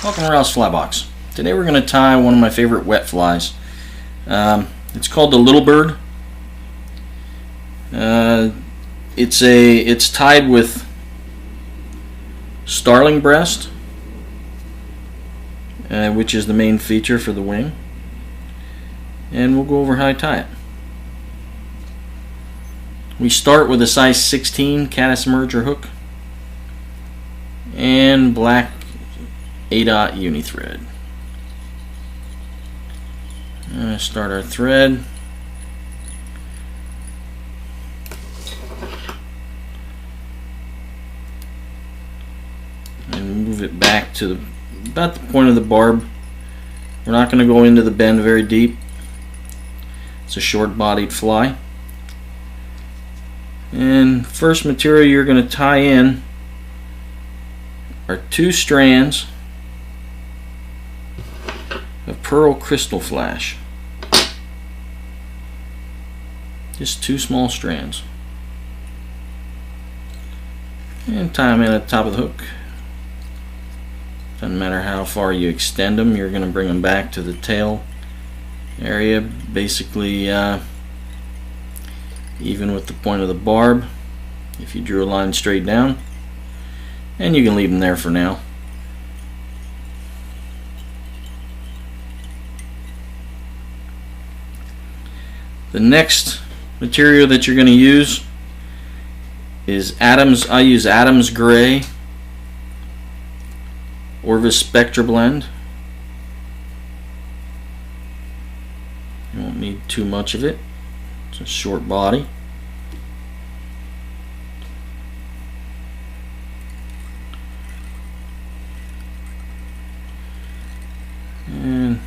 Welcome to Ralph's Fly Box. Today we're going to tie one of my favorite wet flies. It's called the Littlebird. It's tied with starling breast, which is the main feature for the wing. And we'll go over how I tie it. We start with a size 16 caddis merger hook and black A-dot uni thread. Start our thread. And move it back to about the point of the barb. We're not going to go into the bend very deep. It's a short-bodied fly. And first material you're going to tie in are 2 strands of pearl crystal flash. Just 2 small strands. And tie them in at the top of the hook. Doesn't matter how far you extend them, you're going to bring them back to the tail area, basically even with the point of the barb if you drew a line straight down, and you can leave them there for now. The next material that you're going to use is I use Adams Gray Orvis Spectra blend. You won't need too much of it. It's a short body. And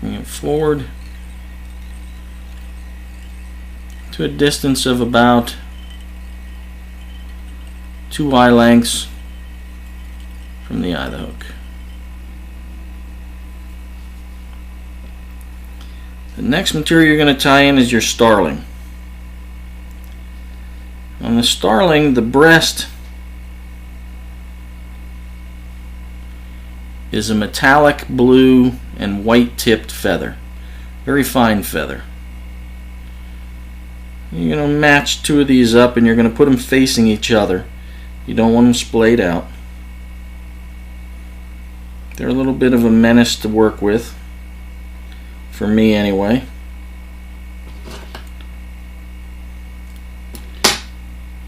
bring it forward to a distance of about 2 eye lengths from the eye of the hook. The next material you're going to tie in is your starling. On the starling, the breast is a metallic blue and white tipped feather. Very fine feather. You're going to match 2 of these up and you're going to put them facing each other. You don't want them splayed out. They're a little bit of a menace to work with. For me anyway.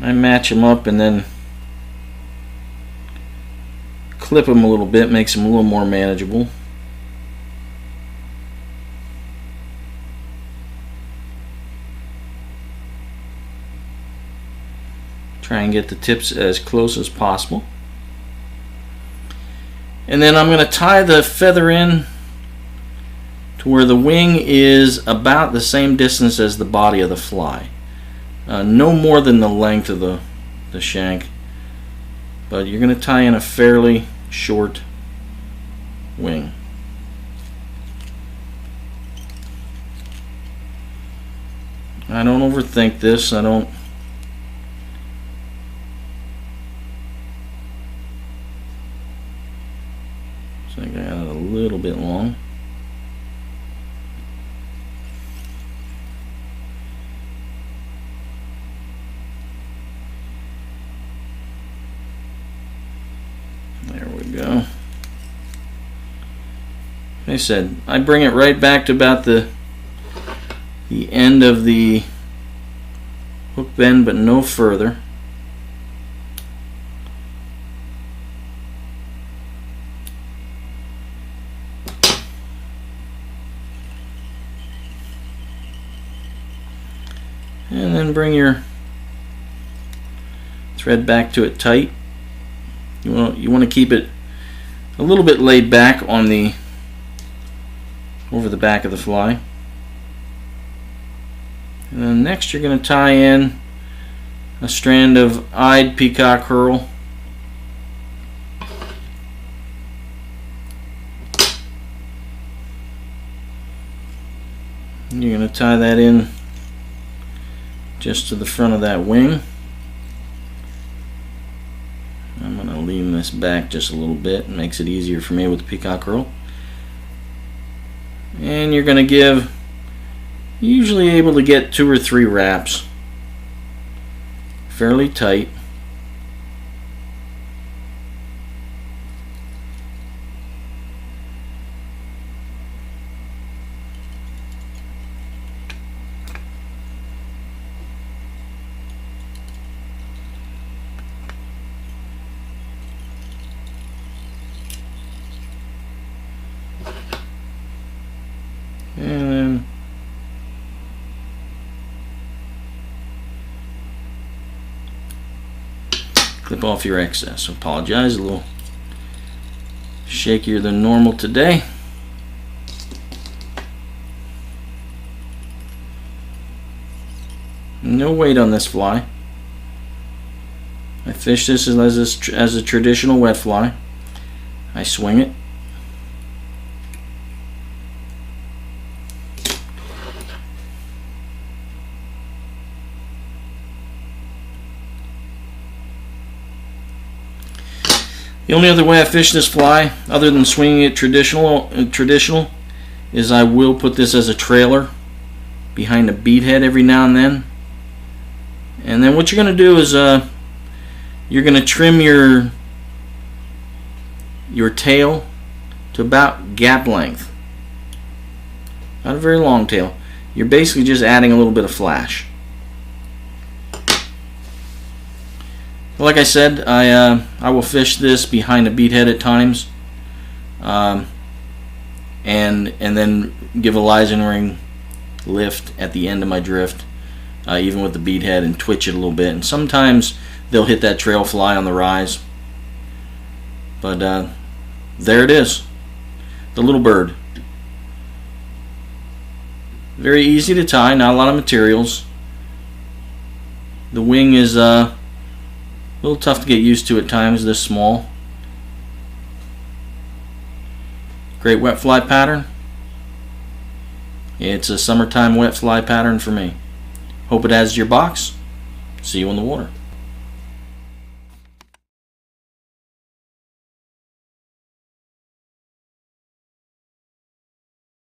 I match them up and then clip them a little bit, makes them a little more manageable. Try and get the tips as close as possible. And then I'm going to tie the feather in to where the wing is about the same distance as the body of the fly. No more than the length of the shank, but you're going to tie in a fairly short wing. I don't overthink this. I think I got it a little bit long. There we go. Like I said, I bring it right back to about the end of the hook bend, but no further. And then bring your thread back to it tight. You want to keep it a little bit laid back on over the back of the fly. And then next you're going to tie in a strand of eyed peacock herl. You're going to tie that in just to the front of that wing. lean this back just a little bit. It makes it easier for me with the peacock curl. And you're going to give, usually able to get 2 or 3 wraps fairly tight. And then clip off your excess. Apologize, a little shakier than normal today. No weight on this fly. I fish this as a traditional wet fly. I swing it. The only other way I fish this fly, other than swinging it traditional, is I will put this as a trailer behind a bead head every now and then. And then what you're going to do is you're going to trim your tail to about gap length. Not a very long tail. You're basically just adding a little bit of flash. Like I said, I will fish this behind a bead head at times, and then give a lysing ring lift at the end of my drift, even with the bead head, and twitch it a little bit. And sometimes they'll hit that trail fly on the rise. But there it is, the Littlebird. Very easy to tie, not a lot of materials. The wing is a little tough to get used to at times, this small. Great wet fly pattern. It's a summertime wet fly pattern for me. Hope it adds to your box. See you in the water.